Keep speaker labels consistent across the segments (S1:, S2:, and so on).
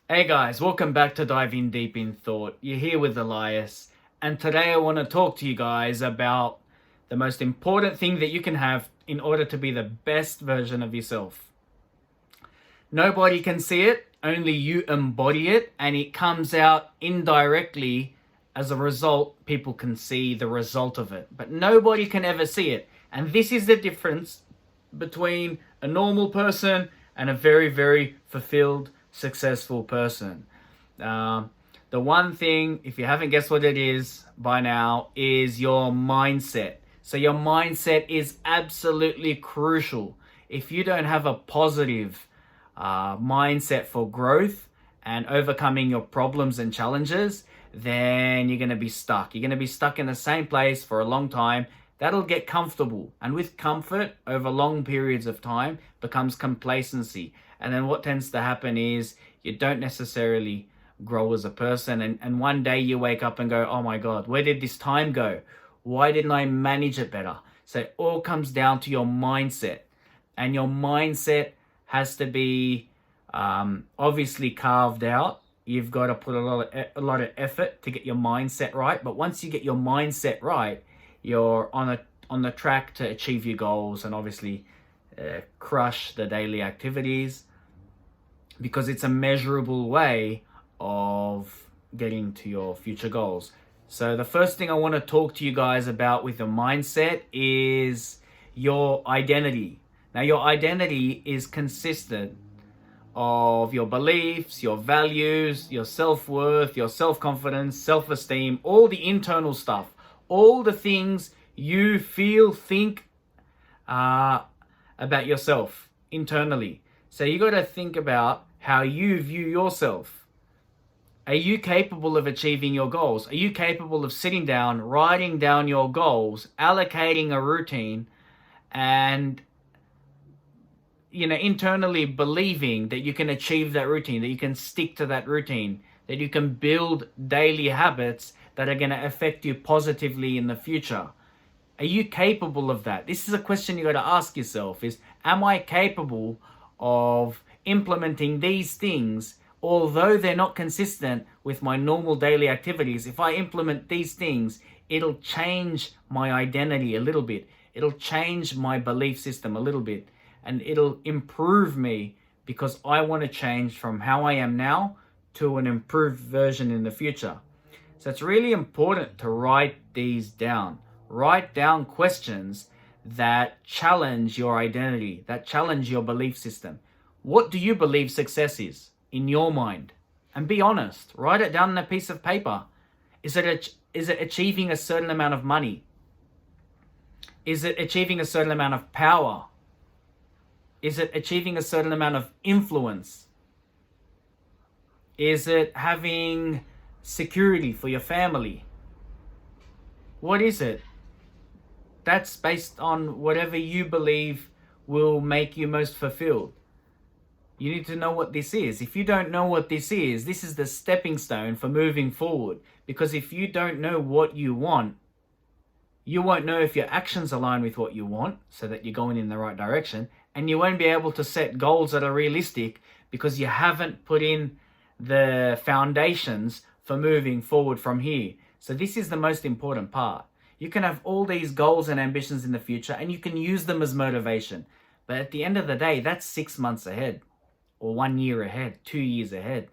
S1: Hey guys, welcome back to Diving Deep in Thought. You're here with Elias, and today I want to talk to you guys about the most important thing that you can have in order to be the best version of yourself. Nobody can see it, only you embody it, and it comes out indirectly. As a result, people can see the result of it, but nobody can ever see it. And this is the difference between a normal person and a very, very fulfilled, successful person. The one thing, if you haven't guessed what it is by now, is your mindset. So your mindset is absolutely crucial. If you don't have a positive mindset for growth and overcoming your problems and challenges, then you're going to be stuck. You're going to be stuck in the same place for a long time. That'll get comfortable. And with comfort over long periods of time becomes complacency. And then what tends to happen is you don't necessarily grow as a person. And one day you wake up and go, oh my God, where did this time go? Why didn't I manage it better? So it all comes down to your mindset. And your mindset has to be obviously carved out. You've got to put a lot of effort to get your mindset right. But once you get your mindset right, you're on the track to achieve your goals and obviously crush the daily activities, because it's a measurable way of getting to your future goals. So the first thing I want to talk to you guys about with the mindset is your identity. Now, your identity is consistent of your beliefs, your values, your self-worth, your self-confidence, self-esteem, all the internal stuff, all the things you feel, think about yourself internally. So you got to think about how you view yourself. Are you capable of achieving your goals? Are you capable of sitting down, writing down your goals, allocating a routine, and internally believing that you can achieve that routine, that you can stick to that routine, that you can build daily habits that are going to affect you positively in the future? Are you capable of that? This is a question you got to ask yourself is, am I capable of implementing these things, although they're not consistent with my normal daily activities? If I implement these things, it'll change my identity a little bit. It'll change my belief system a little bit. And it'll improve me because I want to change from how I am now to an improved version in the future. So it's really important to write these down. Write down questions that challenge your identity, that challenge your belief system. What do you believe success is in your mind? And be honest. Write it down on a piece of paper. Is it achieving a certain amount of money? Is it achieving a certain amount of power? Is it achieving a certain amount of influence? Is it having security for your family? What is it? That's based on whatever you believe will make you most fulfilled. You need to know what this is. If you don't know what this is the stepping stone for moving forward. Because if you don't know what you want, you won't know if your actions align with what you want, so that you're going in the right direction. And you won't be able to set goals that are realistic because you haven't put in the foundations for moving forward from here. So this is the most important part. You can have all these goals and ambitions in the future and you can use them as motivation. But at the end of the day, that's 6 months ahead, or 1 year ahead, 2 years ahead.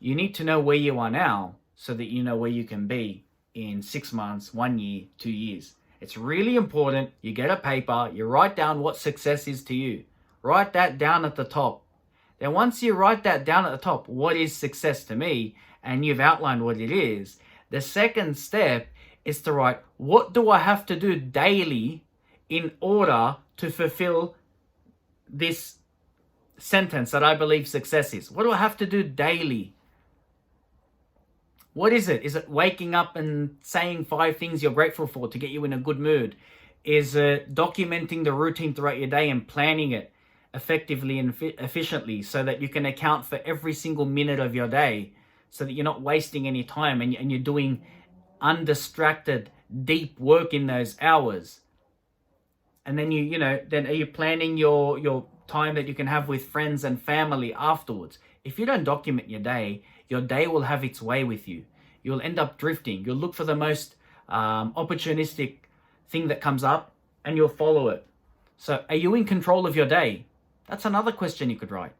S1: You need to know where you are now so that you know where you can be in 6 months, 1 year, 2 years. It's really important you get a paper, you write down what success is to you. Write that down at the top. Then once you write that down at the top, what is success to me, and you've outlined what it is, the second step is to write, what do I have to do daily in order to fulfill this sentence that I believe success is? What do I have to do daily? What is it? Is it waking up and saying 5 things you're grateful for to get you in a good mood? Is it documenting the routine throughout your day and planning it effectively and efficiently so that you can account for every single minute of your day, so that you're not wasting any time and you're doing undistracted, deep work in those hours? And then then are you planning your time that you can have with friends and family afterwards? If you don't document your day will have its way with you. You'll end up drifting. You'll look for the most opportunistic thing that comes up and you'll follow it. So are you in control of your day? That's another question you could write.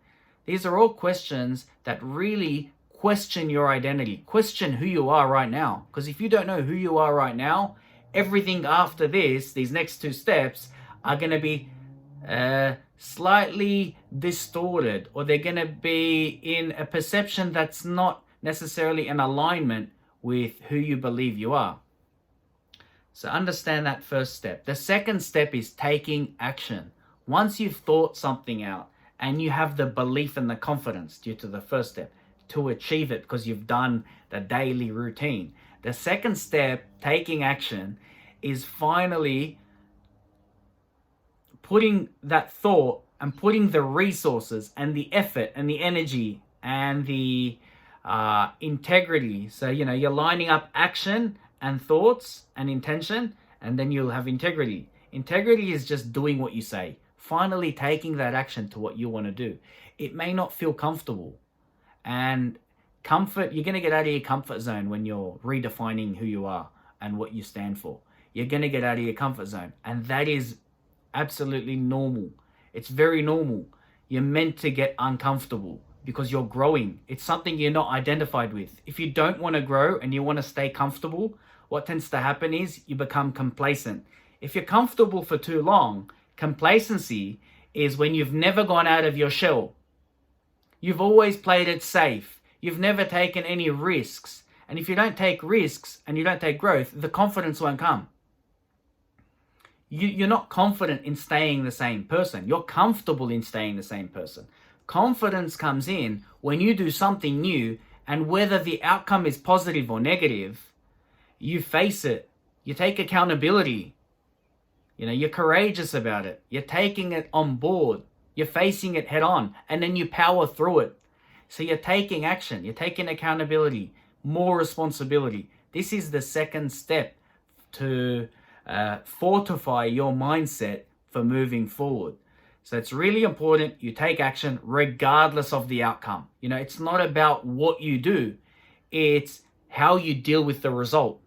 S1: These are all questions that really question your identity, question who you are right now. Because if you don't know who you are right now, everything after this, these next two steps, are going to be slightly distorted, or they're going to be in a perception that's not necessarily in alignment with who you believe you are. So understand that first step. The second step is taking action. Once you've thought something out and you have the belief and the confidence due to the first step to achieve it because you've done the daily routine, the second step, taking action, is finally putting that thought and putting the resources and the effort and the energy and the integrity. So, you're lining up action and thoughts and intention, and then you'll have integrity. Integrity is just doing what you say, finally taking that action to what you want to do. It may not feel comfortable, and you're going to get out of your comfort zone when you're redefining who you are and what you stand for. You're going to get out of your comfort zone, and that is absolutely normal. It's very normal. You're meant to get uncomfortable because you're growing. It's something you're not identified with. If you don't want to grow and you want to stay comfortable, what tends to happen is you become complacent. If you're comfortable for too long, complacency is when you've never gone out of your shell. You've always played it safe. You've never taken any risks. And if you don't take risks and you don't take growth, the confidence won't come. You're not confident in staying the same person. You're comfortable in staying the same person. Confidence comes in when you do something new, and whether the outcome is positive or negative, you face it. You take accountability. You're courageous about it. You're taking it on board. You're facing it head on, and then you power through it. So you're taking action. You're taking accountability, more responsibility. This is the second step to fortify your mindset for moving forward. So it's really important you take action regardless of the outcome. It's not about what you do, it's how you deal with the result.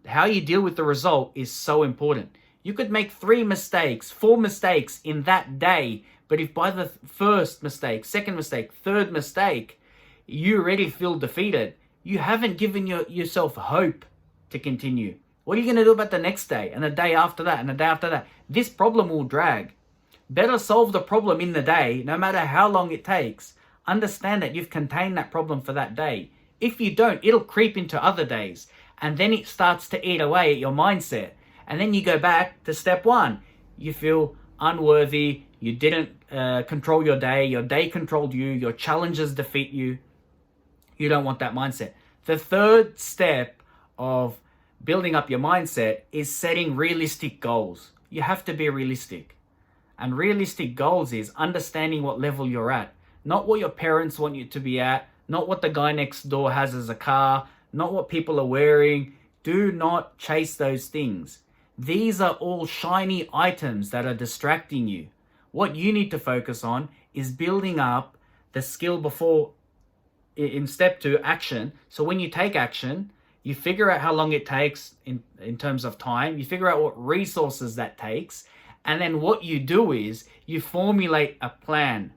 S1: How you deal with the result is so important. You could make 3 mistakes, 4 mistakes in that day, but if by the first mistake, second mistake, third mistake, you already feel defeated, you haven't given yourself hope to continue. What are you going to do about the next day and the day after that and the day after that? This problem will drag. Better solve the problem in the day, no matter how long it takes. Understand that you've contained that problem for that day. If you don't, it'll creep into other days, and then it starts to eat away at your mindset. And then you go back to step 1. You feel unworthy. You didn't control your day controlled you. Your challenges defeat you. You don't want that mindset. The third step of building up your mindset is setting realistic goals. You have to be realistic. And realistic goals is understanding what level you're at. Not what your parents want you to be at. Not what the guy next door has as a car. Not what people are wearing. Do not chase those things. These are all shiny items that are distracting you. What you need to focus on is building up the skill before, in step 2, action. So when you take action, you figure out how long it takes in terms of time. You figure out what resources that takes. And then what you do is you formulate a plan.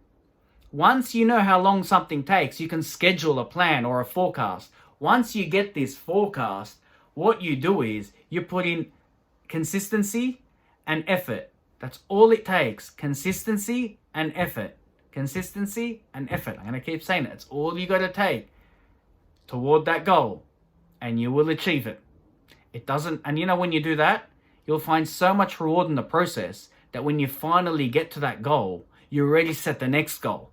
S1: Once you know how long something takes, you can schedule a plan or a forecast. Once you get this forecast, what you do is you put in consistency and effort. That's all it takes. Consistency and effort. Consistency and effort. I'm going to keep saying it. It's all you got to take toward that goal, and you will achieve it. And when you do that, you'll find so much reward in the process that when you finally get to that goal, you already set the next goal,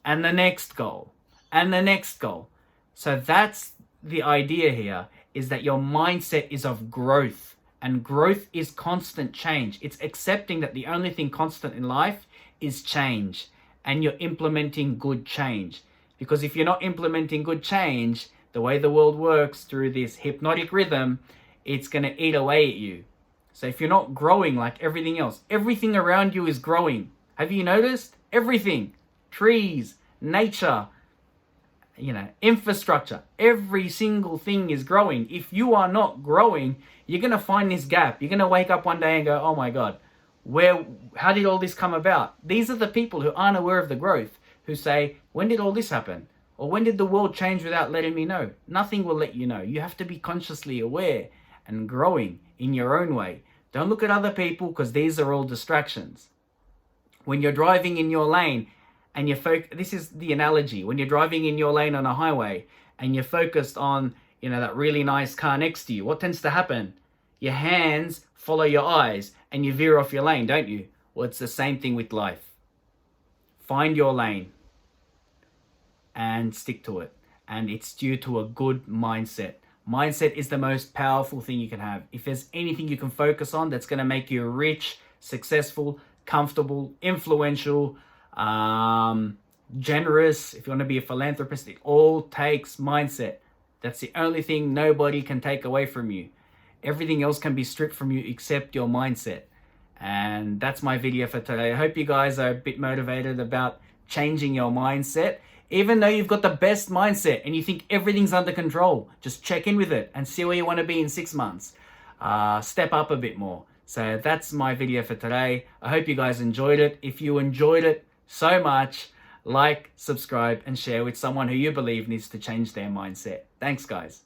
S1: and the next goal, and the next goal. So that's the idea here, is that your mindset is of growth, and growth is constant change. It's accepting that the only thing constant in life is change, and you're implementing good change. Because if you're not implementing good change, the way the world works through this hypnotic rhythm, it's going to eat away at you. So if you're not growing like everything else, everything around you is growing. Have you noticed? Everything. Trees, nature, infrastructure. Every single thing is growing. If you are not growing, you're going to find this gap. You're going to wake up one day and go, oh my God, how did all this come about? These are the people who aren't aware of the growth, who say, when did all this happen? Or when did the world change without letting me know? Nothing will let you know. You have to be consciously aware and growing in your own way. Don't look at other people, because these are all distractions. When you're driving in your lane and this is the analogy. When you're driving in your lane on a highway and you're focused on, that really nice car next to you, what tends to happen? Your hands follow your eyes and you veer off your lane, don't you? Well, it's the same thing with life. Find your lane and stick to it. And it's due to a good mindset. Mindset is the most powerful thing you can have. If there's anything you can focus on that's going to make you rich, successful, comfortable, influential, generous, if you want to be a philanthropist, it all takes mindset. That's the only thing nobody can take away from you. Everything else can be stripped from you except your mindset. And that's my video for today. I hope you guys are a bit motivated about changing your mindset. Even though you've got the best mindset and you think everything's under control, just check in with it and see where you want to be in 6 months. Step up a bit more. So that's my video for today. I hope you guys enjoyed it. If you enjoyed it so much, like, subscribe, and share with someone who you believe needs to change their mindset. Thanks, guys.